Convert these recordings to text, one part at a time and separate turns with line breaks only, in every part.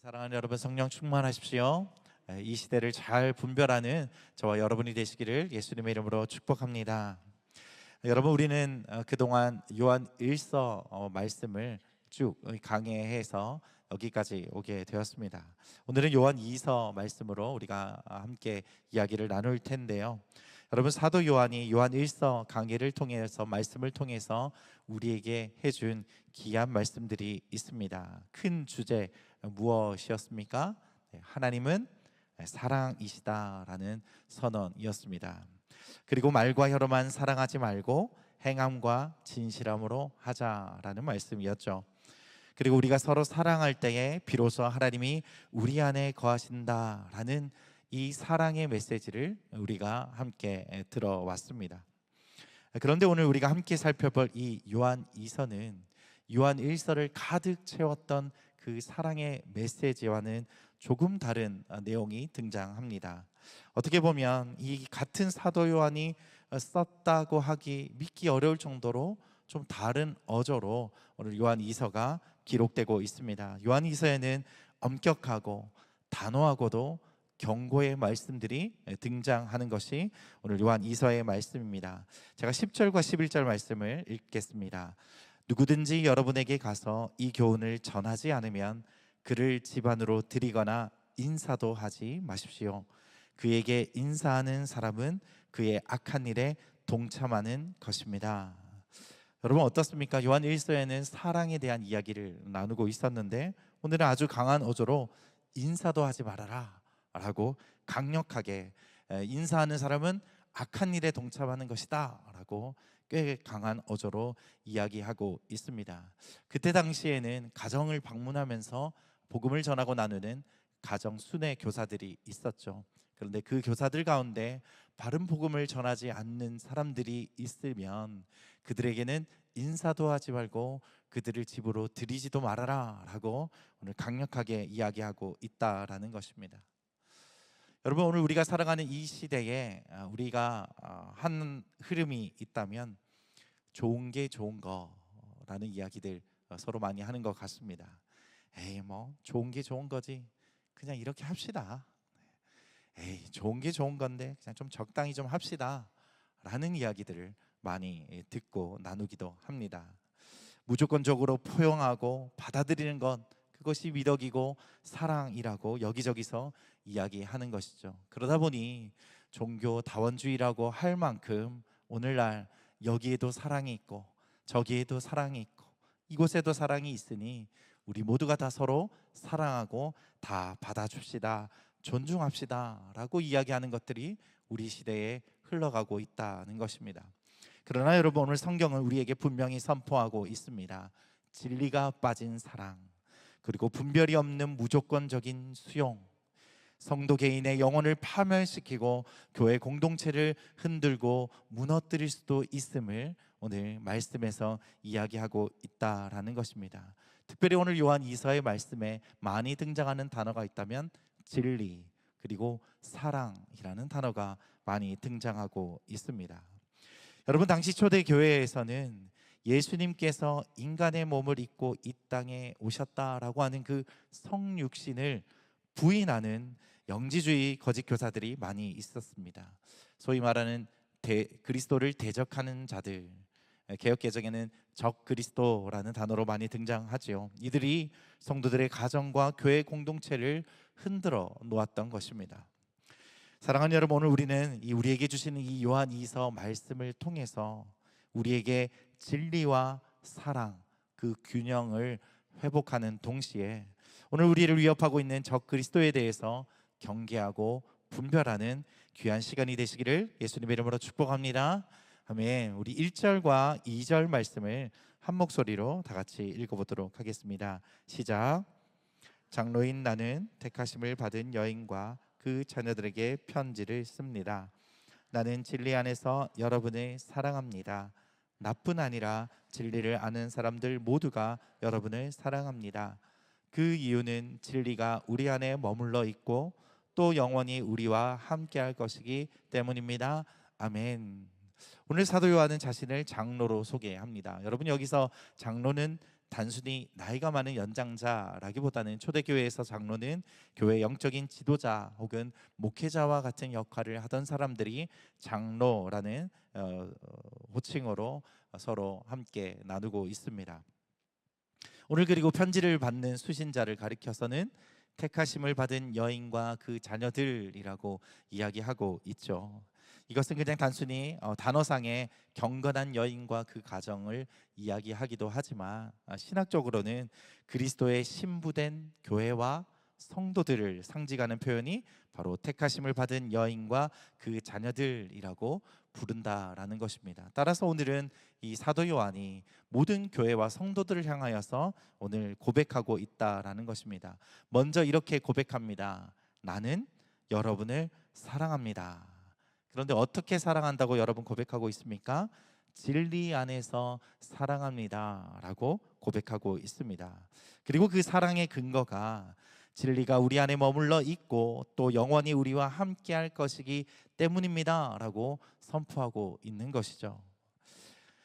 사랑하는 여러분, 성령 충만하십시오. 이 시대를 잘 분별하는 저와 여러분이 되시기를 예수님의 이름으로 축복합니다. 여러분, 우리는 그동안 요한 1서 말씀을 쭉 강해해서 여기까지 오게 되었습니다. 오늘은 요한 2서 말씀으로 우리가 함께 이야기를 나눌 텐데요. 여러분, 사도 요한이 요한 1서 강해를 통해서 말씀을 통해서 우리에게 해준 귀한 말씀들이 있습니다. 큰 주제 무엇이었습니까? 하나님은 사랑이시다라는 선언이었습니다. 그리고 말과 혀로만 사랑하지 말고 행함과 진실함으로 하자라는 말씀이었죠. 그리고 우리가 서로 사랑할 때에 비로소 하나님이 우리 안에 거하신다라는 이 사랑의 메시지를 우리가 함께 들어왔습니다. 그런데 오늘 우리가 함께 살펴볼 이 요한 2서는 요한 1서를 가득 채웠던 그 사랑의 메시지와는 조금 다른 내용이 등장합니다. 어떻게 보면 이 같은 사도 요한이 썼다고 하기 믿기 어려울 정도로 좀 다른 어조로 오늘 요한 2서가 기록되고 있습니다. 요한 2서에는 엄격하고 단호하고도 경고의 말씀들이 등장하는 것이 오늘 요한 2서의 말씀입니다. 제가 10절과 11절 말씀을 읽겠습니다. 누구든지 여러분에게 가서 이 교훈을 전하지 않으면 그를 집안으로 들이거나 인사도 하지 마십시오. 그에게 인사하는 사람은 그의 악한 일에 동참하는 것입니다. 여러분, 어떻습니까? 요한 1서에는 사랑에 대한 이야기를 나누고 있었는데 오늘은 아주 강한 어조로 인사도 하지 말아라 라고 강력하게, 인사하는 사람은 악한 일에 동참하는 것이다 라고 꽤 강한 어조로 이야기하고 있습니다. 그때 당시에는 가정을 방문하면서 복음을 전하고 나누는 가정 순회 교사들이 있었죠. 그런데 그 교사들 가운데 바른 복음을 전하지 않는 사람들이 있으면 그들에게는 인사도 하지 말고 그들을 집으로 들이지도 말아라 라고 오늘 강력하게 이야기하고 있다라는 것입니다. 여러분, 오늘 우리가 살아가는 이 시대에 우리가 한 흐름이 있다면 좋은 게 좋은 거라는 이야기들 서로 많이 하는 것 같습니다. 에이, 뭐 좋은 게 좋은 거지, 그냥 이렇게 합시다. 에이, 좋은 게 좋은 건데 그냥 좀 적당히 좀 합시다 라는 이야기들을 많이 듣고 나누기도 합니다. 무조건적으로 포용하고 받아들이는 것, 그것이 미덕이고 사랑이라고 여기저기서 이야기하는 것이죠. 그러다 보니 종교 다원주의라고 할 만큼 오늘날 여기에도 사랑이 있고 저기에도 사랑이 있고 이곳에도 사랑이 있으니 우리 모두가 다 서로 사랑하고 다 받아줍시다, 존중합시다 라고 이야기하는 것들이 우리 시대에 흘러가고 있다는 것입니다. 그러나 여러분, 오늘 성경은 우리에게 분명히 선포하고 있습니다. 진리가 빠진 사랑, 그리고 분별이 없는 무조건적인 수용, 성도 개인의 영혼을 파멸시키고 교회 공동체를 흔들고 무너뜨릴 수도 있음을 오늘 말씀에서 이야기하고 있다라는 것입니다. 특별히 오늘 요한 2서의 말씀에 많이 등장하는 단어가 있다면 진리 그리고 사랑이라는 단어가 많이 등장하고 있습니다. 여러분, 당시 초대교회에서는 예수님께서 인간의 몸을 입고 이 땅에 오셨다라고 하는 그 성육신을 부인하는 영지주의 거짓 교사들이 많이 있었습니다. 소위 말하는 그리스도를 대적하는 자들, 개역개정에는 적그리스도라는 단어로 많이 등장하죠. 이들이 성도들의 가정과 교회 공동체를 흔들어 놓았던 것입니다. 사랑하는 여러분, 오늘 우리는 우리에게 주시는 이 요한 2서 말씀을 통해서 우리에게 진리와 사랑, 그 균형을 회복하는 동시에 오늘 우리를 위협하고 있는 적그리스도에 대해서 경계하고 분별하는 귀한 시간이 되시기를 예수님의 이름으로 축복합니다. 아멘. 우리 1절과 2절 말씀을 한 목소리로 다 같이 읽어보도록 하겠습니다. 시작. 장로인 나는 택하심을 받은 여인과 그 자녀들에게 편지를 씁니다. 나는 진리 안에서 여러분을 사랑합니다. 나뿐 아니라 진리를 아는 사람들 모두가 여러분을 사랑합니다. 그 이유는 진리가 우리 안에 머물러 있고 또 영원히 우리와 함께할 것이기 때문입니다. 아멘. 오늘 사도 요한은 자신을 장로로 소개합니다. 여러분, 여기서 장로는 단순히 나이가 많은 연장자라기보다는 초대교회에서 장로는 교회 영적인 지도자 혹은 목회자와 같은 역할을 하던 사람들이 장로라는 호칭으로 서로 함께 나누고 있습니다. 오늘 그리고 편지를 받는 수신자를 가리켜서는 택하심을 받은 여인과 그 자녀들이라고 이야기하고 있죠. 이것은 그냥 단순히 단어상의 경건한 여인과 그 가정을 이야기하기도 하지만 신학적으로는 그리스도의 신부된 교회와 성도들을 상징하는 표현이 바로 택하심을 받은 여인과 그 자녀들이라고 부른다라는 것입니다. 따라서 오늘은 이 사도 요한이 모든 교회와 성도들을 향하여서 오늘 고백하고 있다라는 것입니다. 먼저 이렇게 고백합니다. 나는 여러분을 사랑합니다. 그런데 어떻게 사랑한다고 여러분 고백하고 있습니까? 진리 안에서 사랑합니다 라고 고백하고 있습니다. 그리고 그 사랑의 근거가 진리가 우리 안에 머물러 있고 또 영원히 우리와 함께 할 것이기 때문입니다 라고 선포하고 있는 것이죠.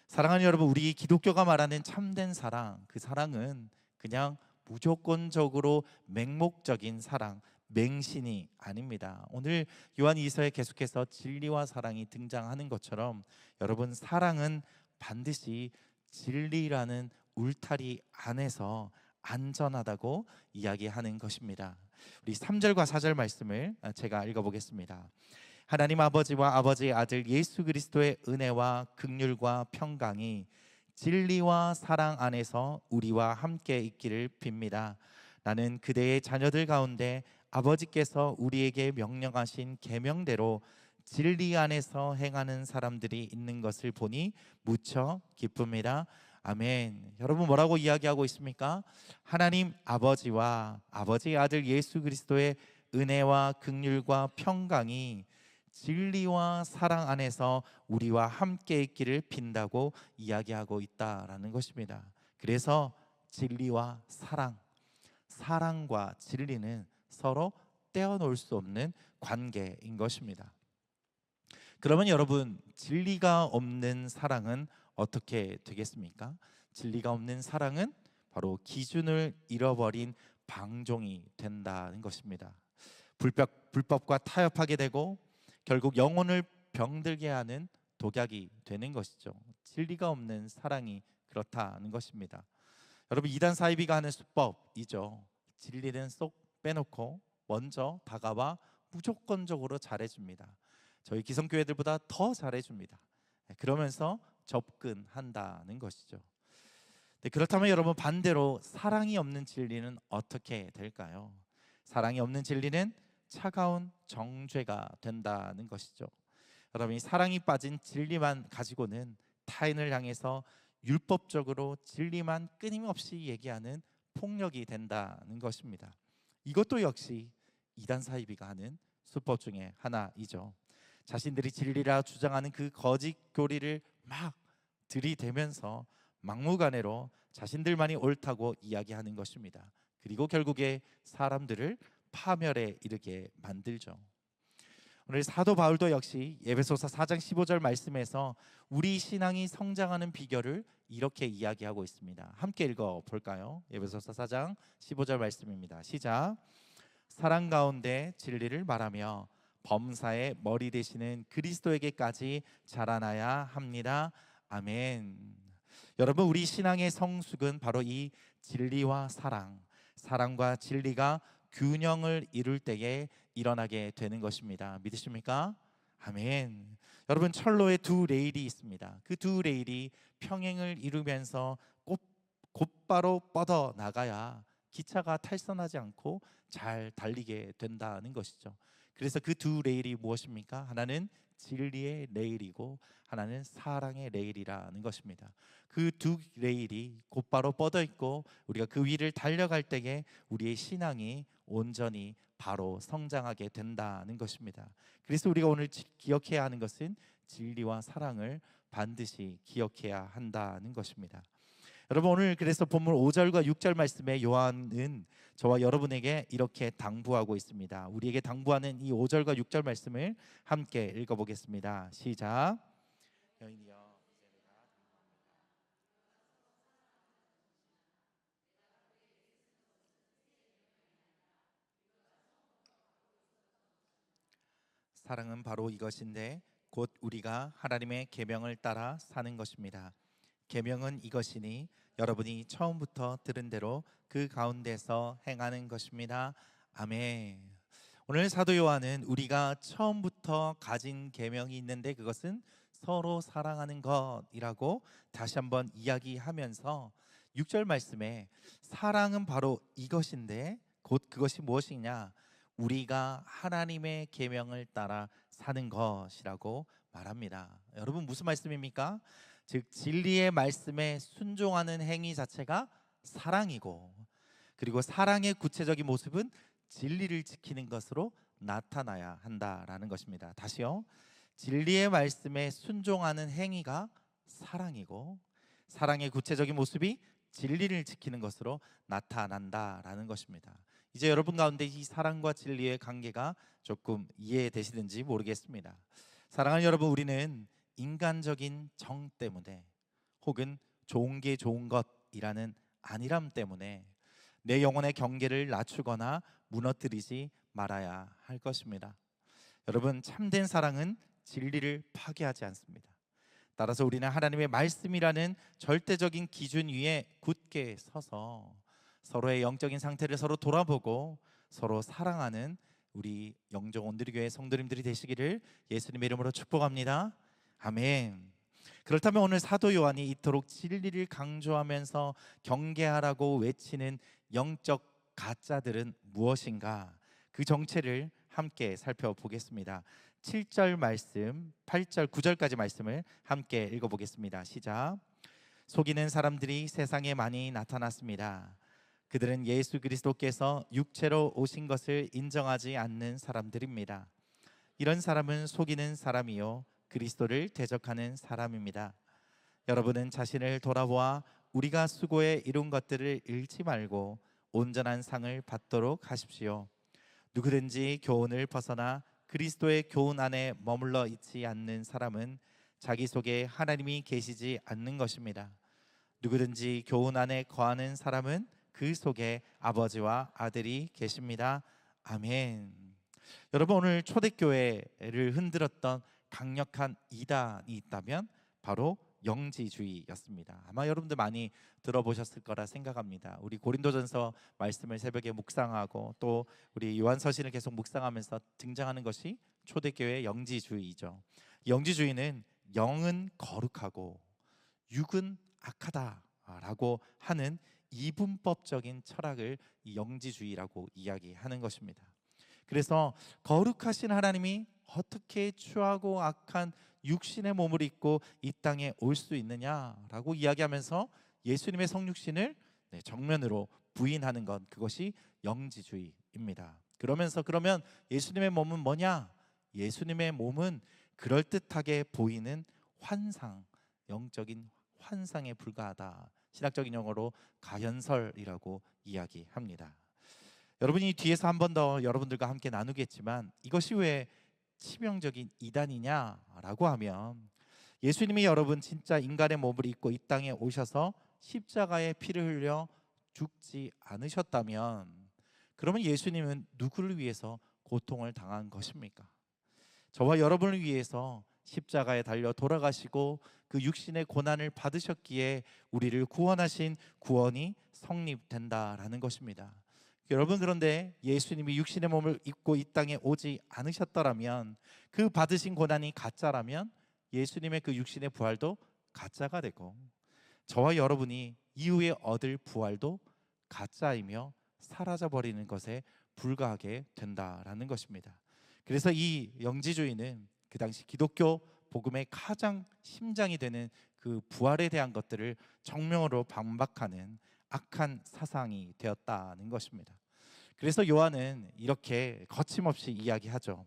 사랑하는 여러분, 우리 기독교가 말하는 참된 사랑, 그 사랑은 그냥 무조건적으로 맹목적인 사랑, 맹신이 아닙니다. 오늘 요한 2서에 계속해서 진리와 사랑이 등장하는 것처럼 여러분, 사랑은 반드시 진리라는 울타리 안에서 안전하다고 이야기하는 것입니다. 우리 3절과 4절 말씀을 제가 읽어보겠습니다. 하나님 아버지와 아버지의 아들 예수 그리스도의 은혜와 긍휼과 평강이 진리와 사랑 안에서 우리와 함께 있기를 빕니다. 나는 그대의 자녀들 가운데 아버지께서 우리에게 명령하신 계명대로 진리 안에서 행하는 사람들이 있는 것을 보니 무척 기쁩니다. 아멘. 여러분, 뭐라고 이야기하고 있습니까? 하나님 아버지와 아버지의 아들 예수 그리스도의 은혜와 긍휼과 평강이 진리와 사랑 안에서 우리와 함께 있기를 빈다고 이야기하고 있다라는 것입니다. 그래서 진리와 사랑, 사랑과 진리는 서로 떼어놓을 수 없는 관계인 것입니다. 그러면 여러분, 진리가 없는 사랑은 어떻게 되겠습니까? 진리가 없는 사랑은 바로 기준을 잃어버린 방종이 된다는 것입니다. 불법과 타협하게 되고 결국 영혼을 병들게 하는 독약이 되는 것이죠. 진리가 없는 사랑이 그렇다는 것입니다. 여러분, 이단 사이비가 하는 수법이죠. 진리는 쏙 빼놓고 먼저 다가와 무조건적으로 잘해줍니다. 저희 기성교회들보다 더 잘해줍니다. 그러면서 접근한다는 것이죠. 그렇다면 여러분, 반대로 사랑이 없는 진리는 어떻게 될까요? 사랑이 없는 진리는 차가운 정죄가 된다는 것이죠. 여러분, 이 사랑이 빠진 진리만 가지고는 타인을 향해서 율법적으로 진리만 끊임없이 얘기하는 폭력이 된다는 것입니다. 이것도 역시 이단 사이비가 하는 수법 중에 하나이죠. 자신들이 진리라 주장하는 그 거짓 교리를 막 들이대면서 막무가내로 자신들만이 옳다고 이야기하는 것입니다. 그리고 결국에 사람들을 파멸에 이르게 만들죠. 오늘 사도 바울도 역시 에베소서 4장 15절 말씀에서 우리 신앙이 성장하는 비결을 이렇게 이야기하고 있습니다. 함께 읽어볼까요? 에베소서 4장 15절 말씀입니다. 시작. 사랑 가운데 진리를 말하며 범사의 머리 되시는 그리스도에게까지 자라나야 합니다. 아멘. 여러분, 우리 신앙의 성숙은 바로 이 진리와 사랑과 진리가 균형을 이룰 때에 일어나게 되는 것입니다. 믿으십니까? 아멘. 여러분, 철로에 두 레일이 있습니다. 그 두 레일이 평행을 이루면서 곧바로 뻗어 나가야 기차가 탈선하지 않고 잘 달리게 된다는 것이죠. 그래서 그 두 레일이 무엇입니까? 하나는 진리의 레일이고 하나는 사랑의 레일이라는 것입니다. 그 두 레일이 곧바로 뻗어 있고 우리가 그 위를 달려갈 때에 우리의 신앙이 온전히 바로 성장하게 된다는 것입니다. 그래서 우리가 오늘 기억해야 하는 것은 진리와 사랑을 반드시 기억해야 한다는 것입니다. 여러분, 오늘 그래서 본문 5절과 6절 말씀에 요한은 저와 여러분에게 이렇게 당부하고 있습니다. 우리에게 당부하는 이 5절과 6절 말씀을 함께 읽어보겠습니다. 시작. 여인이여, 사랑은 바로 이것인데 곧 우리가 하나님의 계명을 따라 사는 것입니다. 계명은 이것이니 여러분이 처음부터 들은 대로 그 가운데서 행하는 것입니다. 아멘. 오늘 사도 요한은 우리가 처음부터 가진 계명이 있는데 그것은 서로 사랑하는 것이라고 다시 한번 이야기하면서 6절 말씀에 사랑은 바로 이것인데 곧 그것이 무엇이냐? 우리가 하나님의 계명을 따라 사는 것이라고 말합니다. 여러분 무슨 말씀입니까? 즉 진리의 말씀에 순종하는 행위 자체가 사랑이고, 그리고 사랑의 구체적인 모습은 진리를 지키는 것으로 나타나야 한다라는 것입니다. 다시요. 진리의 말씀에 순종하는 행위가 사랑이고, 사랑의 구체적인 모습이 진리를 지키는 것으로 나타난다라는 것입니다. 이제 여러분 가운데 이 사랑과 진리의 관계가 조금 이해되시는지 모르겠습니다. 사랑하는 여러분, 우리는 인간적인 정 때문에 혹은 좋은 게 좋은 것이라는 안일함 때문에 내 영혼의 경계를 낮추거나 무너뜨리지 말아야 할 것입니다. 여러분, 참된 사랑은 진리를 파괴하지 않습니다. 따라서 우리는 하나님의 말씀이라는 절대적인 기준 위에 굳게 서서 서로의 영적인 상태를 서로 돌아보고 서로 사랑하는 우리 영적 온누리교회 성도님들이 되시기를 예수님의 이름으로 축복합니다. 아멘. 그렇다면 오늘 사도 요한이 이토록 진리를 강조하면서 경계하라고 외치는 영적 가짜들은 무엇인가? 그 정체를 함께 살펴보겠습니다. 7절 말씀, 8절, 9절까지 말씀을 함께 읽어보겠습니다. 시작. 속이는 사람들이 세상에 많이 나타났습니다. 그들은 예수 그리스도께서 육체로 오신 것을 인정하지 않는 사람들입니다. 이런 사람은 속이는 사람이요 그리스도를 대적하는 사람입니다. 여러분은 자신을 돌아보아 우리가 수고해 이룬 것들을 잃지 말고 온전한 상을 받도록 하십시오. 누구든지 교훈을 벗어나 그리스도의 교훈 안에 머물러 있지 않는 사람은 자기 속에 하나님이 계시지 않는 것입니다. 누구든지 교훈 안에 거하는 사람은 그 속에 아버지와 아들이 계십니다. 아멘. 여러분, 오늘 초대교회를 흔들었던 강력한 이단이 있다면 바로 영지주의였습니다. 아마 여러분들 많이 들어보셨을 거라 생각합니다. 우리 고린도전서 말씀을 새벽에 묵상하고 또 우리 요한서신을 계속 묵상하면서 등장하는 것이 초대교회의 영지주의죠. 영지주의는 영은 거룩하고 육은 악하다라고 하는 이분법적인 철학을 영지주의라고 이야기하는 것입니다. 그래서 거룩하신 하나님이 어떻게 추하고 악한 육신의 몸을 입고 이 땅에 올 수 있느냐라고 이야기하면서 예수님의 성육신을 정면으로 부인하는 것, 그것이 영지주의입니다. 그러면 예수님의 몸은 뭐냐? 예수님의 몸은 그럴듯하게 보이는 환상, 영적인 환상에 불과하다. 신학적인 용어로 가현설이라고 이야기합니다. 여러분이 뒤에서 한 번 더 여러분들과 함께 나누겠지만 이것이 왜 치명적인 이단이냐라고 하면, 예수님이 여러분 진짜 인간의 몸을 입고 이 땅에 오셔서 십자가에 피를 흘려 죽지 않으셨다면 그러면 예수님은 누구를 위해서 고통을 당한 것입니까? 저와 여러분을 위해서 십자가에 달려 돌아가시고 그 육신의 고난을 받으셨기에 우리를 구원하신 구원이 성립된다라는 것입니다. 여러분, 그런데 예수님이 육신의 몸을 입고 이 땅에 오지 않으셨더라면, 그 받으신 고난이 가짜라면 예수님의 그 육신의 부활도 가짜가 되고 저와 여러분이 이후에 얻을 부활도 가짜이며 사라져버리는 것에 불과하게 된다라는 것입니다. 그래서 이 영지주의는 그 당시 기독교 복음의 가장 심장이 되는 그 부활에 대한 것들을 정명으로 반박하는 악한 사상이 되었다는 것입니다. 그래서 요한은 이렇게 거침없이 이야기하죠.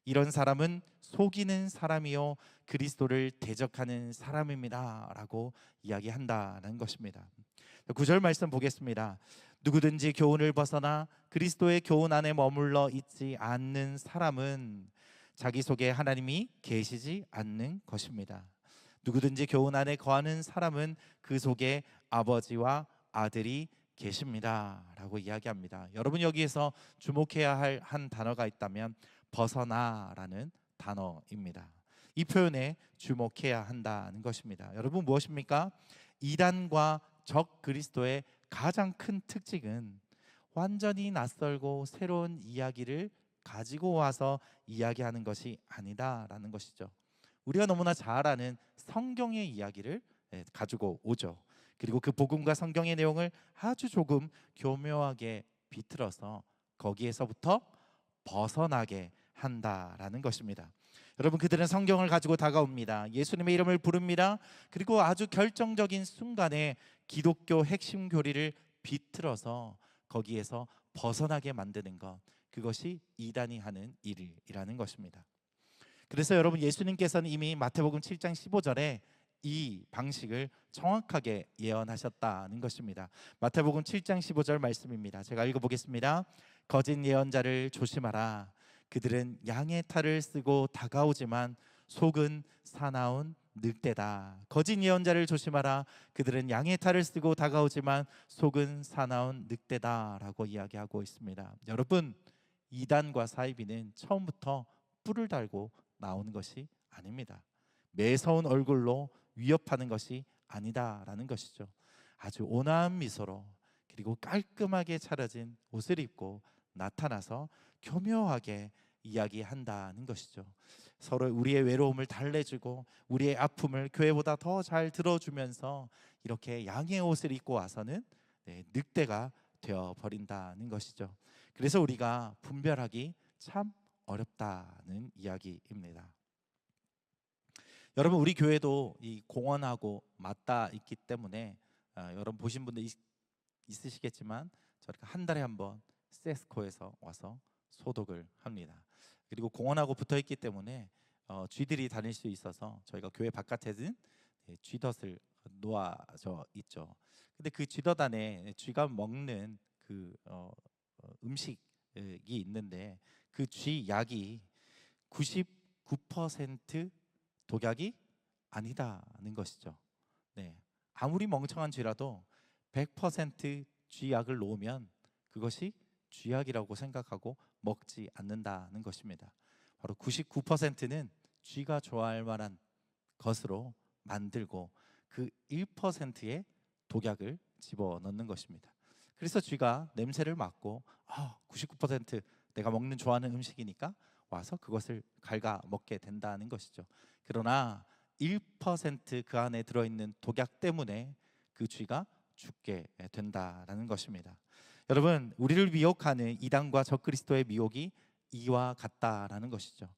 이런 사람은 속이는 사람이요 그리스도를 대적하는 사람입니다 라고 이야기한다는 것입니다. 9절 말씀 보겠습니다. 누구든지 교훈을 벗어나 그리스도의 교훈 안에 머물러 있지 않는 사람은 자기 속에 하나님이 계시지 않는 것입니다. 누구든지 교훈 안에 거하는 사람은 그 속에 아버지와 아들이 계십니다 라고 이야기합니다. 여러분, 여기에서 주목해야 할 한 단어가 있다면 벗어나라는 단어입니다. 이 표현에 주목해야 한다는 것입니다. 여러분, 무엇입니까? 이단과 적 그리스도의 가장 큰 특징은 완전히 낯설고 새로운 이야기를 가지고 와서 이야기하는 것이 아니다라는 것이죠. 우리가 너무나 잘 아는 성경의 이야기를 가지고 오죠. 그리고 그 복음과 성경의 내용을 아주 조금 교묘하게 비틀어서 거기에서부터 벗어나게 한다라는 것입니다. 여러분, 그들은 성경을 가지고 다가옵니다. 예수님의 이름을 부릅니다. 그리고 아주 결정적인 순간에 기독교 핵심 교리를 비틀어서 거기에서 벗어나게 만드는 것, 그것이 이단이 하는 일이라는 것입니다. 그래서 여러분, 예수님께서는 이미 마태복음 7장 15절에 이 방식을 정확하게 예언하셨다는 것입니다. 마태복음 7장 15절 말씀입니다. 제가 읽어보겠습니다. 거짓 예언자를 조심하라. 그들은 양의 탈을 쓰고 다가오지만 속은 사나운 늑대다. 거짓 예언자를 조심하라. 그들은 양의 탈을 쓰고 다가오지만 속은 사나운 늑대다라고 이야기하고 있습니다. 여러분, 이단과 사이비는 처음부터 뿔을 달고 나오는 것이 아닙니다. 매서운 얼굴로 위협하는 것이 아니다라는 것이죠. 아주 온화한 미소로, 그리고 깔끔하게 차려진 옷을 입고 나타나서 교묘하게 이야기한다는 것이죠. 서로 우리의 외로움을 달래주고 우리의 아픔을 교회보다 더 잘 들어주면서 이렇게 양의 옷을 입고 와서는 늑대가 되어 버린다는 것이죠. 그래서 우리가 분별하기 참 어렵다는 이야기입니다. 여러분, 우리 교회도 이 공원하고 맞닿아 있기 때문에 여러분 보신 분들 있으시겠지만 저렇게 한 달에 한 번 세스코에서 와서 소독을 합니다. 그리고 공원하고 붙어 있기 때문에 쥐들이 다닐 수 있어서 저희가 교회 바깥에는 쥐덫을 놓아져 있죠. 근데 그 쥐덫 안에 쥐가 먹는 그 음식이 있는데 그 쥐 약이 99% 독약이 아니다는 것이죠. 아무리 멍청한 쥐라도 100% 쥐약을 놓으면 그것이 쥐약이라고 생각하고 먹지 않는다는 것입니다. 바로 99%는 쥐가 좋아할 만한 것으로 만들고 그 1%의 독약을 집어넣는 것입니다. 그래서 쥐가 냄새를 맡고 99% 내가 먹는 좋아하는 음식이니까 와서 그것을 갉아 먹게 된다는 것이죠. 그러나 1% 그 안에 들어있는 독약 때문에 그 쥐가 죽게 된다라는 것입니다. 여러분, 우리를 미혹하는 이단과 적그리스도의 미혹이 이와 같다라는 것이죠.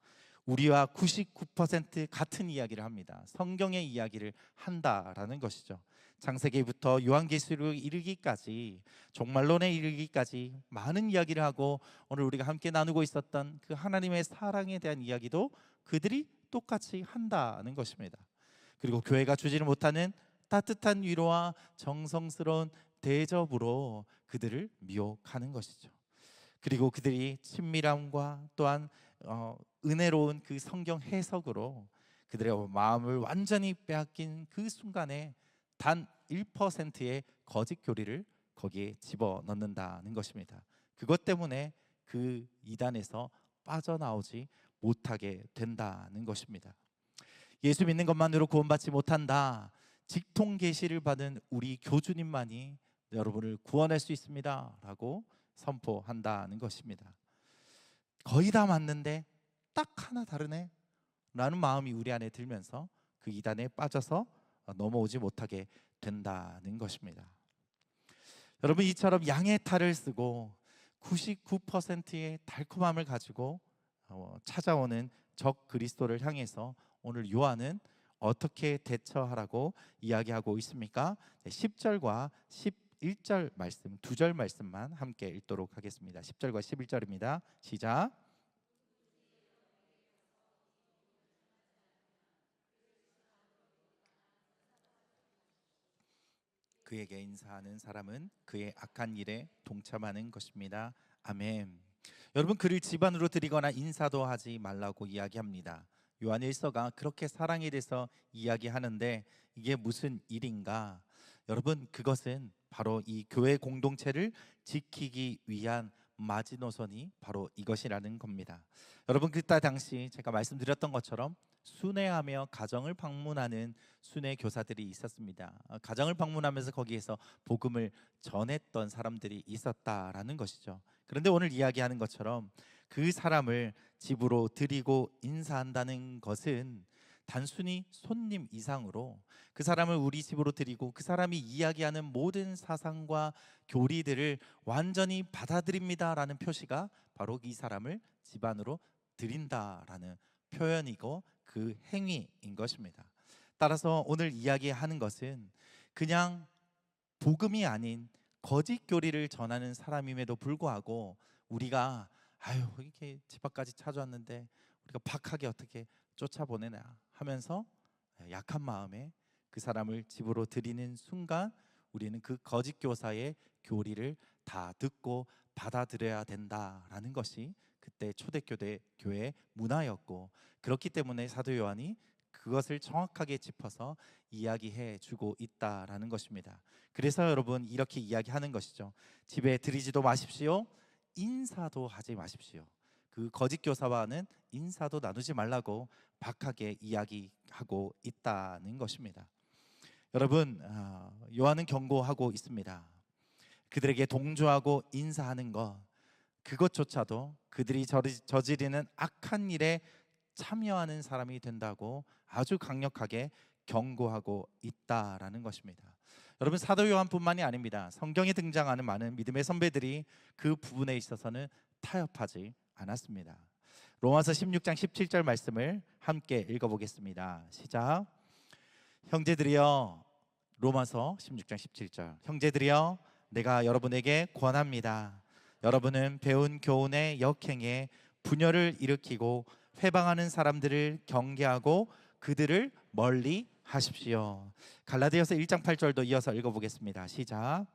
우리와 99% 같은 이야기를 합니다. 성경의 이야기를 한다라는 것이죠. 창세기부터 요한계시록에 이르기까지, 종말론에 이르기까지 많은 이야기를 하고 오늘 우리가 함께 나누고 있었던 그 하나님의 사랑에 대한 이야기도 그들이 똑같이 한다는 것입니다. 그리고 교회가 주지를 못하는 따뜻한 위로와 정성스러운 대접으로 그들을 미혹하는 것이죠. 그리고 그들이 친밀함과 또한 은혜로운 그 성경 해석으로 그들의 마음을 완전히 빼앗긴 그 순간에 단 1%의 거짓 교리를 거기에 집어넣는다는 것입니다. 그것 때문에 그 이단에서 빠져나오지 못하게 된다는 것입니다. 예수 믿는 것만으로 구원받지 못한다. 직통 계시를 받은 우리 교주님만이 여러분을 구원할 수 있습니다 라고 선포한다는 것입니다. 거의 다 맞는데 딱 하나 다르네 라는 마음이 우리 안에 들면서 그 이단에 빠져서 넘어오지 못하게 된다는 것입니다. 여러분, 이처럼 양의 탈을 쓰고 99%의 달콤함을 가지고 찾아오는 적 그리스도를 향해서 오늘 요한은 어떻게 대처하라고 이야기하고 있습니까? 10절과 11절 말씀, 두 절 말씀만 함께 읽도록 하겠습니다. 10절과 11절입니다. 시작. 그에게 인사하는 사람은 그의 악한 일에 동참하는 것입니다. 아멘. 여러분, 그를 집안으로 들이거나 인사도 하지 말라고 이야기합니다. 요한 1서가 그렇게 사랑에 대해서 이야기하는데 이게 무슨 일인가? 여러분, 그것은 바로 이 교회 공동체를 지키기 위한 마지노선이 바로 이것이라는 겁니다. 여러분, 그때 당시 제가 말씀드렸던 것처럼 순회하며 가정을 방문하는 순회 교사들이 있었습니다. 가정을 방문하면서 거기에서 복음을 전했던 사람들이 있었다라는 것이죠. 그런데 오늘 이야기하는 것처럼 그 사람을 집으로 들이고 인사한다는 것은 단순히 손님 이상으로 그 사람을 우리 집으로 들이고 그 사람이 이야기하는 모든 사상과 교리들을 완전히 받아들입니다라는 표시가 바로 이 사람을 집안으로 들인다라는 표현이고 그 행위인 것입니다. 따라서 오늘 이야기하는 것은 그냥 복음이 아닌 거짓 교리를 전하는 사람임에도 불구하고 우리가 아유 이렇게 집 앞까지 찾아왔는데 우리가 박하게 어떻게 쫓아보내나 하면서 약한 마음에 그 사람을 집으로 들이는 순간 우리는 그 거짓 교사의 교리를 다 듣고 받아들여야 된다라는 것이 그때 초대교회 교회의 문화였고, 그렇기 때문에 사도 요한이 그것을 정확하게 짚어서 이야기해 주고 있다라는 것입니다. 그래서 여러분 이렇게 이야기하는 것이죠. 집에 들이지도 마십시오. 인사도 하지 마십시오. 그 거짓 교사와는 인사도 나누지 말라고 박하게 이야기하고 있다는 것입니다. 여러분, 요한은 경고하고 있습니다. 그들에게 동조하고 인사하는 것, 그것조차도 그들이 저지르는 악한 일에 참여하는 사람이 된다고 아주 강력하게 경고하고 있다라는 것입니다. 여러분, 사도 요한뿐만이 아닙니다. 성경에 등장하는 많은 믿음의 선배들이 그 부분에 있어서는 타협하지 않았습니다. 로마서 16장 17절 말씀을 함께 읽어보겠습니다. 시작. 형제들이여, 로마서 16장 17절. 형제들이여, 내가 여러분에게 권합니다. 여러분은 배운 교훈의 역행에 분열을 일으키고 회방하는 사람들을 경계하고 그들을 멀리 하십시오. 갈라디아서 1장 8절도 이어서 읽어보겠습니다. 시작.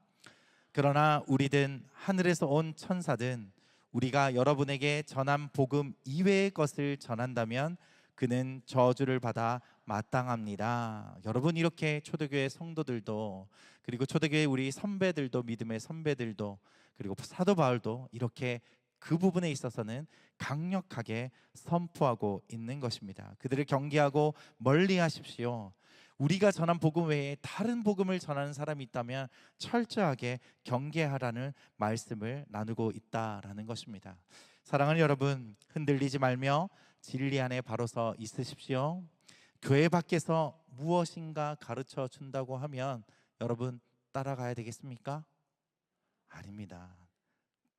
그러나 우리든 하늘에서 온 천사든 우리가 여러분에게 전한 복음 이외의 것을 전한다면 그는 저주를 받아 마땅합니다. 여러분, 이렇게 초대교회 성도들도, 그리고 초대교회 우리 선배들도, 믿음의 선배들도, 그리고 사도 바울도 이렇게 그 부분에 있어서는 강력하게 선포하고 있는 것입니다. 그들을 경계하고 멀리 하십시오. 우리가 전한 복음 외에 다른 복음을 전하는 사람이 있다면 철저하게 경계하라는 말씀을 나누고 있다라는 것입니다. 사랑하는 여러분, 흔들리지 말며 진리 안에 바로 서 있으십시오. 교회 밖에서 무엇인가 가르쳐 준다고 하면 여러분 따라가야 되겠습니까? 아닙니다.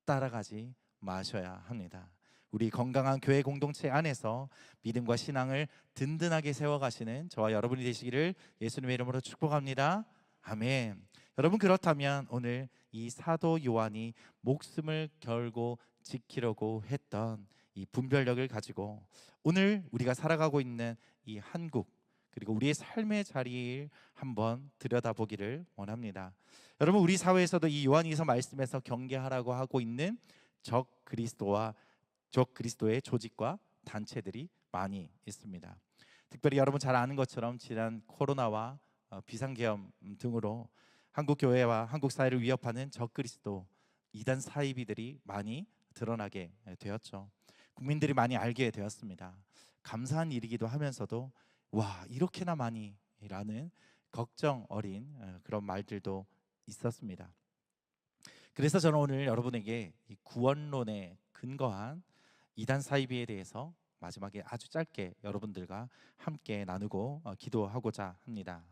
따라가지 마셔야 합니다. 우리 건강한 교회 공동체 안에서 믿음과 신앙을 든든하게 세워가시는 저와 여러분이 되시기를 예수님의 이름으로 축복합니다. 아멘. 여러분, 그렇다면 오늘 이 사도 요한이 목숨을 걸고 지키려고 했던 이 분별력을 가지고 오늘 우리가 살아가고 있는 이 한국, 그리고 우리의 삶의 자리를 한번 들여다보기를 원합니다. 여러분, 우리 사회에서도 이 요한일서 말씀에서 경계하라고 하고 있는 적 그리스도의 조직과 단체들이 많이 있습니다. 특별히 여러분 잘 아는 것처럼 지난 코로나와 비상계엄 등으로 한국 교회와 한국 사회를 위협하는 적 그리스도 이단 사이비들이 많이 드러나게 되었죠. 국민들이 많이 알게 되었습니다. 감사한 일이기도 하면서도 와, 이렇게나 많이 라는 걱정 어린 그런 말들도 있었습니다. 그래서 저는 오늘 여러분에게 이 구원론에 근거한 이단 사이비에 대해서 마지막에 아주 짧게 여러분들과 함께 나누고 기도하고자 합니다.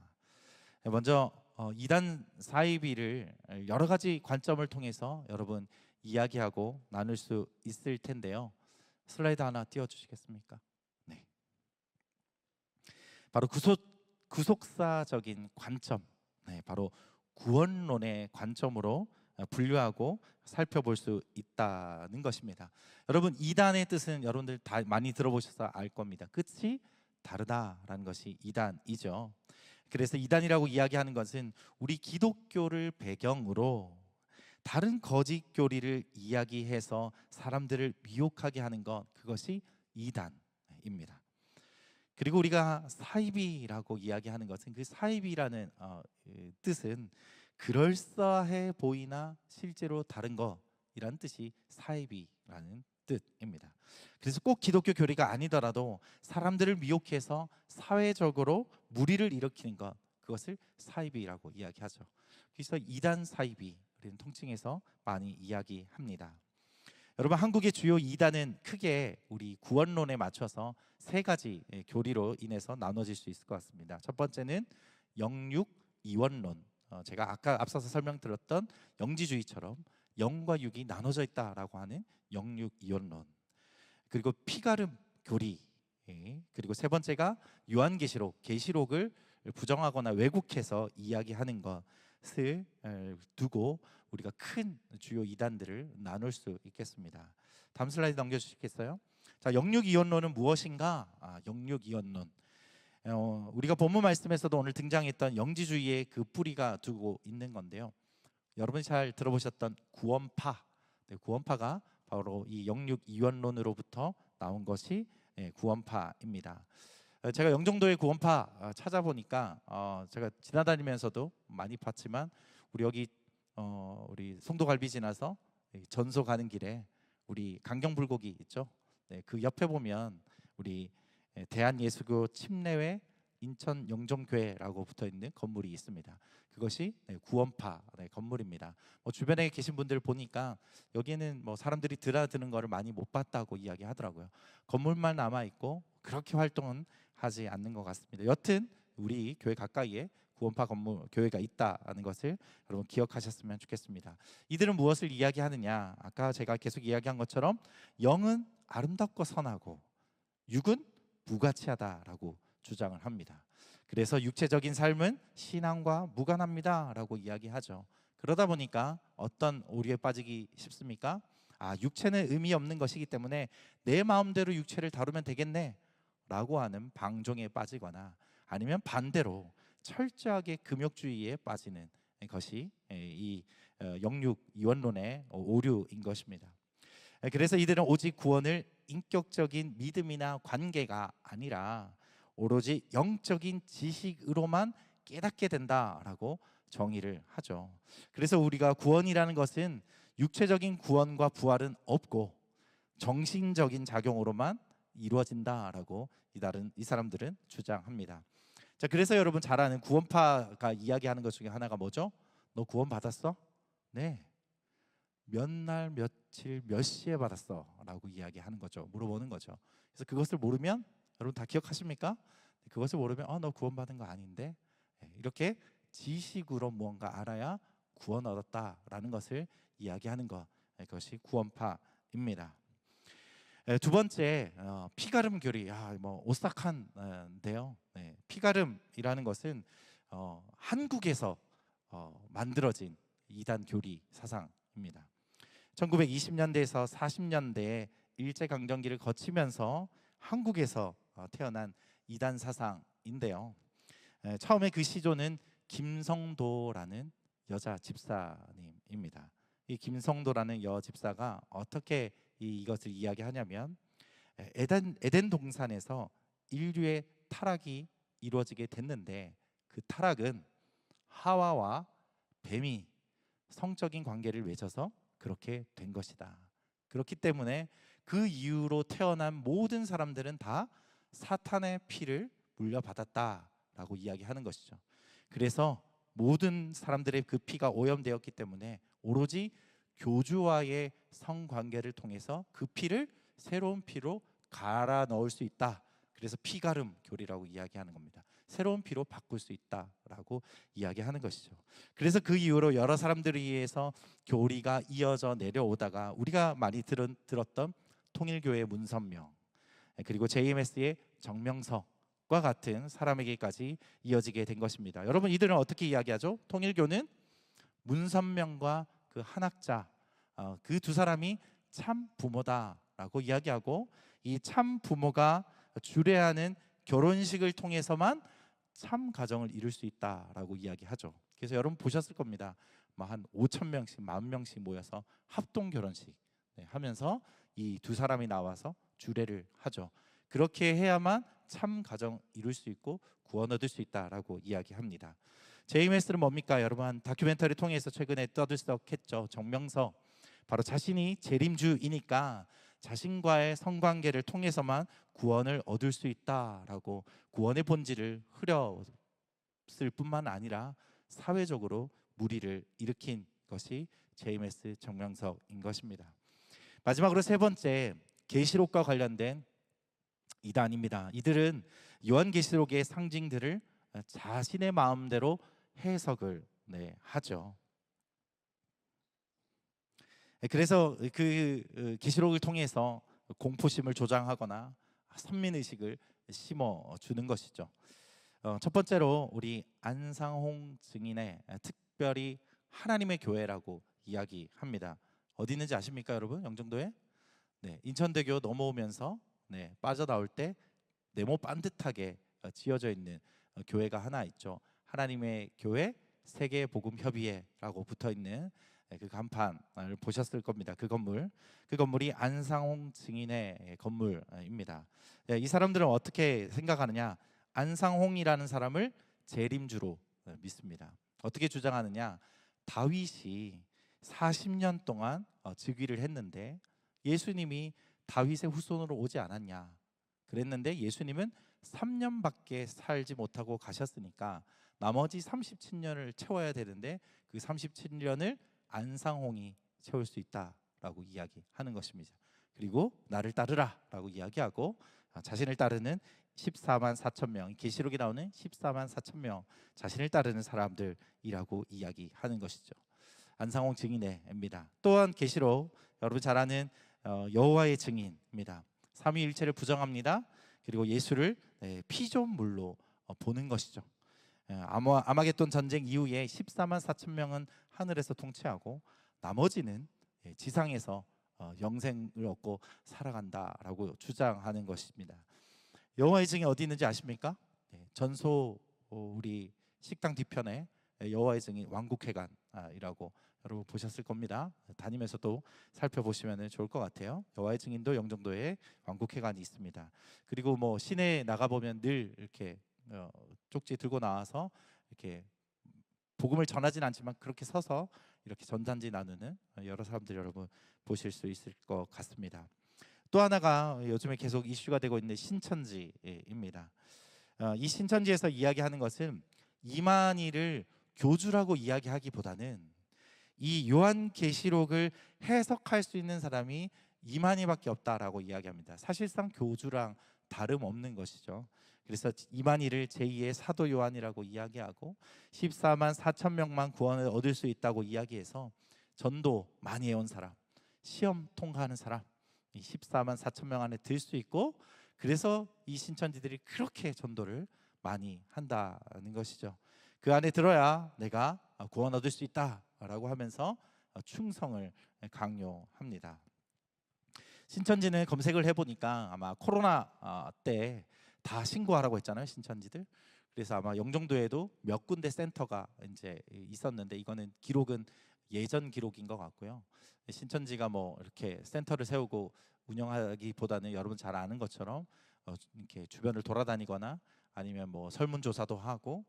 먼저 이단 사이비를 여러 가지 관점을 통해서 여러분 이야기하고 나눌 수 있을 텐데요. 슬라이드 하나 띄워주시겠습니까? 네. 바로 구속사적인 관점, 바로 구원론의 관점으로 분류하고 살펴볼 수 있다는 것입니다. 여러분, 이단의 뜻은 여러분들 다 많이 들어보셔서 알 겁니다. 끝이 다르다라는 것이 이단이죠. 그래서 이단이라고 이야기하는 것은 우리 기독교를 배경으로 다른 거짓 교리를 이야기해서 사람들을 미혹하게 하는 것, 그것이 이단입니다. 그리고 우리가 사이비라고 이야기하는 것은 그 사이비라는 뜻은 그럴싸해 보이나 실제로 다른 거, 이란 뜻이 사이비라는 뜻입니다. 그래서 꼭 기독교 교리가 아니더라도 사람들을 미혹해서 사회적으로 무리를 일으키는 것, 그것을 사이비라고 이야기하죠. 그래서 이단 사이비라는 통칭해서 많이 이야기합니다. 여러분, 한국의 주요 이단은 크게 우리 구원론에 맞춰서 세 가지 교리로 인해서 나눠질 수 있을 것 같습니다. 첫 번째는 영육 이원론, 제가 아까 앞서서 설명드렸던 영지주의처럼 영과 육이 나눠져 있다라고 하는 영육 이원론, 그리고 피가름 교리, 그리고 세 번째가 요한계시록, 계시록을 부정하거나 왜곡해서 이야기하는 것을 두고 우리가 큰 주요 이단들을 나눌 수 있겠습니다. 다음 슬라이드 넘겨주시겠어요? 자, 영육이원론은 무엇인가? 영육이원론, 우리가 본문 말씀에서도 오늘 등장했던 영지주의의 그 뿌리가 두고 있는 건데요. 여러분이 잘 들어보셨던 구원파, 구원파가 바로 이 영육이원론으로부터 나온 것이 구원파입니다. 제가 영종도의 구원파 찾아보니까 제가 지나다니면서도 많이 봤지만 우리 여기 우리 송도갈비 지나서 전소 가는 길에 우리 강경불고기 있죠. 그 옆에 보면 우리 대한예수교 침례회 인천 영종교회라고 붙어 있는 건물이 있습니다. 그것이 구원파 건물입니다. 주변에 계신 분들 보니까 여기에는 사람들이 드나드는 거를 많이 못 봤다고 이야기하더라고요. 건물만 남아 있고 그렇게 활동은 하지 않는 것 같습니다. 여튼 우리 교회 가까이에 구원파 건물 교회가 있다는 것을 여러분 기억하셨으면 좋겠습니다. 이들은 무엇을 이야기하느냐? 아까 제가 계속 이야기한 것처럼 영은 아름답고 선하고 육은 무가치하다라고 주장을 합니다. 그래서 육체적인 삶은 신앙과 무관합니다라고 이야기하죠. 그러다 보니까 어떤 오류에 빠지기 쉽습니까? 육체는 의미 없는 것이기 때문에 내 마음대로 육체를 다루면 되겠네 라고 하는 방종에 빠지거나, 아니면 반대로 철저하게 금욕주의에 빠지는 것이 이 영육이원론의 오류인 것입니다. 그래서 이들은 오직 구원을 인격적인 믿음이나 관계가 아니라 오로지 영적인 지식으로만 깨닫게 된다라고 정의를 하죠. 그래서 우리가 구원이라는 것은 육체적인 구원과 부활은 없고 정신적인 작용으로만 이루어진다라고 이 사람들은 주장합니다. 자, 그래서 여러분 잘 아는 구원파가 이야기하는 것 중에 하나가 뭐죠? 너 구원 받았어? 네. 몇 날 며칠 몇 시에 받았어? 라고 이야기하는 거죠. 물어보는 거죠. 그래서 그것을 모르면, 여러분 다 기억하십니까? 그것을 모르면 너 구원받은 거 아닌데, 이렇게 지식으로 무언가 알아야 구원 얻었다라는 것을 이야기하는 것, 그것이 구원파입니다. 두 번째, 피가름 교리. 오싹한데요. 피가름이라는 것은 한국에서 만들어진 이단 교리 사상입니다. 1920년대에서 40년대에 일제강점기를 거치면서 한국에서 태어난 이단 사상인데요. 처음에 그 시조는 김성도라는 여자 집사님입니다. 이 김성도라는 여 집사가 어떻게 이것을 이야기하냐면, 에덴 동산에서 인류의 타락이 이루어지게 됐는데 그 타락은 하와와 뱀이 성적인 관계를 맺어서 그렇게 된 것이다. 그렇기 때문에 그 이후로 태어난 모든 사람들은 다 사탄의 피를 물려받았다라고 이야기하는 것이죠. 그래서 모든 사람들의 그 피가 오염되었기 때문에 오로지 교주와의 성관계를 통해서 그 피를 새로운 피로 갈아 넣을 수 있다. 그래서 피가름 교리라고 이야기하는 겁니다. 새로운 피로 바꿀 수 있다라고 이야기하는 것이죠. 그래서 그 이후로 여러 사람들에 의해서 교리가 이어져 내려오다가 우리가 많이 들었던 통일교의 문선명, 그리고 JMS의 정명석과 같은 사람에게까지 이어지게 된 것입니다. 여러분, 이들은 어떻게 이야기하죠? 통일교는 문선명과 그 한학자, 그 두 사람이 참 부모다라고 이야기하고, 이 참 부모가 주례하는 결혼식을 통해서만 참 가정을 이룰 수 있다라고 이야기하죠. 그래서 여러분 보셨을 겁니다. 한 5,000명씩 10,000명씩 모여서 합동 결혼식 하면서 이 두 사람이 나와서 주례를 하죠. 그렇게 해야만 참 가정 이룰 수 있고 구원 얻을 수 있다라고 이야기합니다. JMS는 뭡니까? 여러분 다큐멘터리 통해서 최근에 떠들썩했죠. 정명석 바로 자신이 재림주이니까 자신과의 성관계를 통해서만 구원을 얻을 수 있다라고 구원의 본질을 흐렸을 뿐만 아니라 사회적으로 물의를 일으킨 것이 제이메스 정명석인 것입니다. 마지막으로 세 번째, 계시록과 관련된 이단입니다. 이들은 요한계시록의 상징들을 자신의 마음대로 해석을 하죠. 그래서 그 계시록을 통해서 공포심을 조장하거나 선민의식을 심어주는 것이죠. 첫 번째로 우리 안상홍 증인의 특별히 하나님의 교회라고 이야기합니다. 어디 있는지 아십니까, 여러분? 영종도에? 인천대교 넘어오면서 빠져나올 때 네모 반듯하게 지어져 있는 교회가 하나 있죠. 하나님의 교회 세계복음협의회라고 붙어있는 그 간판을 보셨을 겁니다. 그 건물이 안상홍 증인의 건물입니다. 이 사람들은 어떻게 생각하느냐? 안상홍이라는 사람을 재림주로 믿습니다. 어떻게 주장하느냐? 다윗이 40년 동안 즉위를 했는데 예수님이 다윗의 후손으로 오지 않았냐? 그랬는데 예수님은 3년밖에 살지 못하고 가셨으니까 나머지 37년을 채워야 되는데 그 37년을 안상홍이 채울 수 있다라고 이야기하는 것입니다. 그리고 나를 따르라라고 이야기하고 자신을 따르는 14만 4천 명, 계시록에 나오는 14만 4천 명 자신을 따르는 사람들이라고 이야기하는 것이죠. 안상홍 증인입니다. 또한 계시록 여러분 잘 아는 여호와의 증인입니다. 삼위일체를 부정합니다. 그리고 예수를 피조물로 보는 것이죠. 아마겟돈 전쟁 이후에 14만 4천 명은 하늘에서 통치하고 나머지는 지상에서 영생을 얻고 살아간다라고 주장하는 것입니다. 여호와의 증인 어디 있는지 아십니까? 전소 우리 식당 뒤편에 여호와의 증인 왕국회관이라고 여러분 보셨을 겁니다. 다니면서도 살펴보시면 좋을 것 같아요. 여호와의 증인도 영종도에 왕국회관이 있습니다. 그리고 뭐 시내에 나가 보면 늘 이렇게 쪽지 들고 나와서 이렇게 복음을 전하진 않지만 그렇게 서서 이렇게 전단지 나누는 여러 사람들 여러분 보실 수 있을 것 같습니다. 또 하나가 요즘에 계속 이슈가 되고 있는 신천지입니다. 이 신천지에서 이야기하는 것은 이만희를 교주라고 이야기하기보다는 이 요한계시록을 해석할 수 있는 사람이 이만희밖에 없다라고 이야기합니다. 사실상 교주랑 다름없는 것이죠. 그래서 이만희를 제2의 사도 요한이라고 이야기하고 14만 4천 명만 구원을 얻을 수 있다고 이야기해서 전도 많이 해온 사람, 시험 통과하는 사람 14만 4천 명 안에 들 수 있고, 그래서 이 신천지들이 그렇게 전도를 많이 한다는 것이죠. 그 안에 들어야 내가 구원 얻을 수 있다라고 하면서 충성을 강요합니다. 신천지는 검색을 해보니까 아마 코로나 때 다 신고하라고 했잖아요, 신천지들. 그래서 아마 영종도에도 몇 군데 센터가 이제 있었는데 이거는 기록은 예전 기록인 것 같고요. 신천지가 뭐 이렇게 센터를 세우고 운영하기보다는 여러분 잘 아는 것처럼 이렇게 주변을 돌아다니거나 아니면 뭐 설문조사도 하고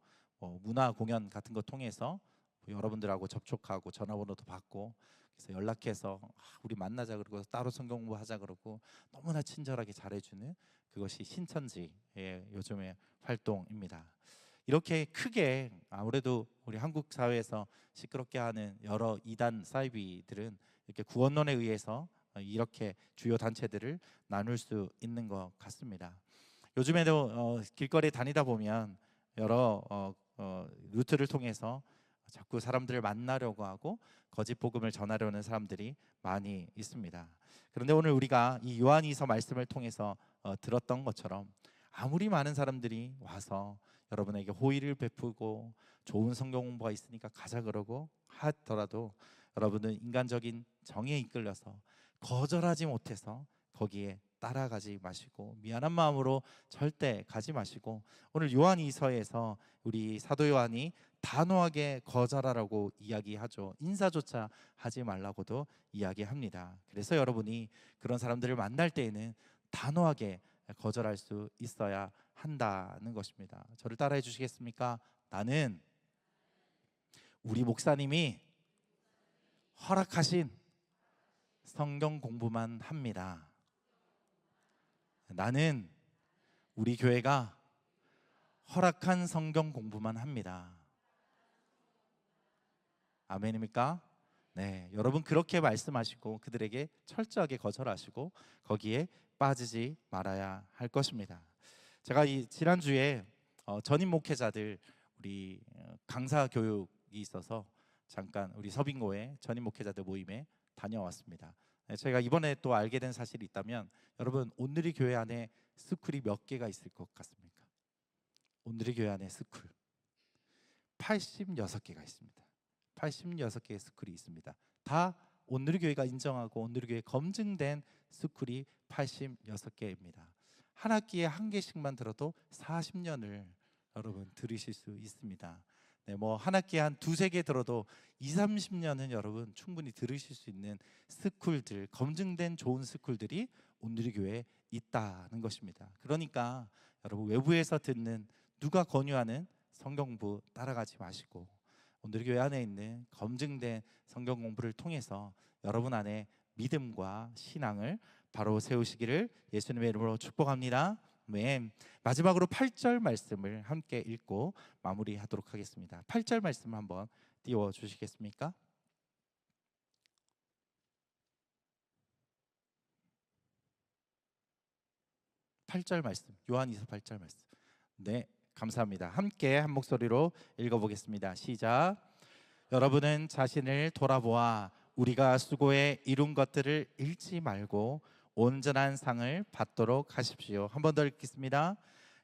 문화 공연 같은 거 통해서 여러분들하고 접촉하고 전화번호도 받고 그래서 연락해서 우리 만나자 그러고 따로 성경 공부하자 그러고 너무나 친절하게 잘해주는 그것이 신천지의 요즘의 활동입니다. 이렇게 크게 아무래도 우리 한국 사회에서 시끄럽게 하는 여러 이단 사이비들은 이렇게 구원론에 의해서 이렇게 주요 단체들을 나눌 수 있는 것 같습니다. 요즘에도 길거리에 다니다 보면 여러 루트를 통해서 자꾸 사람들을 만나려고 하고 거짓 복음을 전하려는 사람들이 많이 있습니다. 그런데 오늘 우리가 이 요한이서 말씀을 통해서 들었던 것처럼 아무리 많은 사람들이 와서 여러분에게 호의를 베푸고 좋은 성경 공부가 있으니까 가자 그러고 하더라도 여러분은 인간적인 정에 이끌려서 거절하지 못해서 거기에 따라가지 마시고 미안한 마음으로 절대 가지 마시고 오늘 요한이서에서 우리 사도 요한이 단호하게 거절하라고 이야기하죠. 인사조차 하지 말라고도 이야기합니다. 그래서 여러분이 그런 사람들을 만날 때에는 단호하게 거절할 수 있어야 한다는 것입니다. 저를 따라해 주시겠습니까? 나는 우리 목사님이 허락하신 성경 공부만 합니다. 나는 우리 교회가 허락한 성경 공부만 합니다. 아멘입니까? 네, 여러분 그렇게 말씀하시고 그들에게 철저하게 거절하시고 거기에 빠지지 말아야 할 것입니다. 제가 이 지난주에 전임 목회자들 우리 강사 교육이 있어서 잠깐 우리 서빙고의 전임 목회자들 모임에 다녀왔습니다. 네, 제가 이번에 또 알게 된 사실이 있다면 여러분 온누리 교회 안에 스쿨이 몇 개가 있을 것 같습니까? 온누리 교회 안에 스쿨 86개가 있습니다. 86개의 스쿨이 있습니다. 다 온누리 교회가 인정하고 온누리 교회 검증된 스쿨이 86개입니다. 한 학기에 한 개씩만 들어도 40년을 여러분 들으실 수 있습니다. 네, 뭐 한 학기에 한 두세 개 들어도 20-30년은 여러분 충분히 들으실 수 있는 스쿨들, 검증된 좋은 스쿨들이 온누리 교회에 있다는 것입니다. 그러니까 여러분 외부에서 듣는 누가 권유하는 성경 공부 따라가지 마시고 온누리 교회 안에 있는 검증된 성경 공부를 통해서 여러분 안에 믿음과 신앙을 바로 세우시기를 예수님의 이름으로 축복합니다. 아멘. 마지막으로 8절 말씀을 함께 읽고 마무리하도록 하겠습니다. 8절 말씀 한번 띄워주시겠습니까? 8절 말씀, 요한이서 8절 말씀. 네, 감사합니다. 함께 한 목소리로 읽어보겠습니다. 시작. 여러분은 자신을 돌아보아 우리가 수고해 이룬 것들을 잃지 말고 온전한 상을 받도록 하십시오. 한 번 더 읽겠습니다.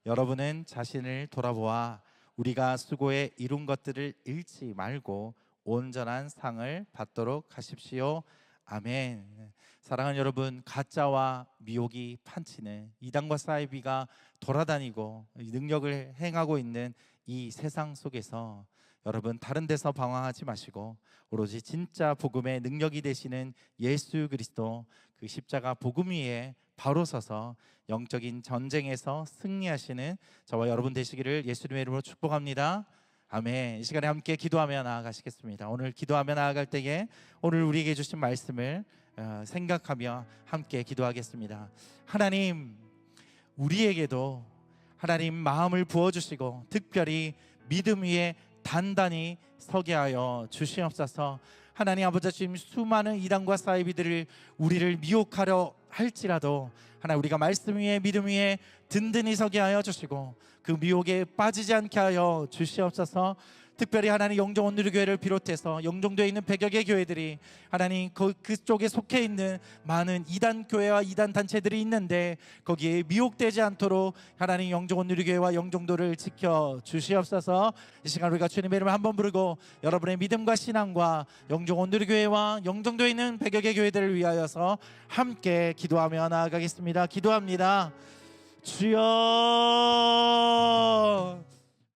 여러분은 자신을 돌아보아 우리가 수고해 이룬 것들을 잃지 말고 온전한 상을 받도록 하십시오. 아멘. 사랑하는 여러분, 가짜와 미혹이 판치는 이단과 사이비가 돌아다니고 능력을 행하고 있는 이 세상 속에서 여러분 다른 데서 방황하지 마시고 오로지 진짜 복음의 능력이 되시는 예수 그리스도 그 십자가 복음 위에 바로 서서 영적인 전쟁에서 승리하시는 저와 여러분 되시기를 예수님의 이름으로 축복합니다. 아멘. 이 시간에 함께 기도하며 나아가시겠습니다. 오늘 기도하며 나아갈 때에 오늘 우리에게 주신 말씀을 생각하며 함께 기도하겠습니다. 하나님, 우리에게도 하나님 마음을 부어주시고 특별히 믿음 위에 단단히 서게 하여 주시옵소서. 하나님 아버지, 지금 수많은 이단과 사이비들을 우리를 미혹하려 할지라도 하나님 우리가 말씀 위에 믿음 위에 든든히 서게 하여 주시고 그 미혹에 빠지지 않게 하여 주시옵소서. 특별히 하나님 영종 온누리 교회를 비롯해서 영종도에 있는 100여 개 교회들이 하나님 그쪽에 속해 있는 많은 이단 교회와 이단 단체들이 있는데 거기에 미혹되지 않도록 하나님 영종 온누리 교회와 영종도를 지켜 주시옵소서. 이 시간 우리가 주님의 이름을 한번 부르고 여러분의 믿음과 신앙과 영종 온누리 교회와 영종도에 있는 100여 개 교회들을 위하여서 함께 기도하며 나아가겠습니다. 기도합니다. 주여,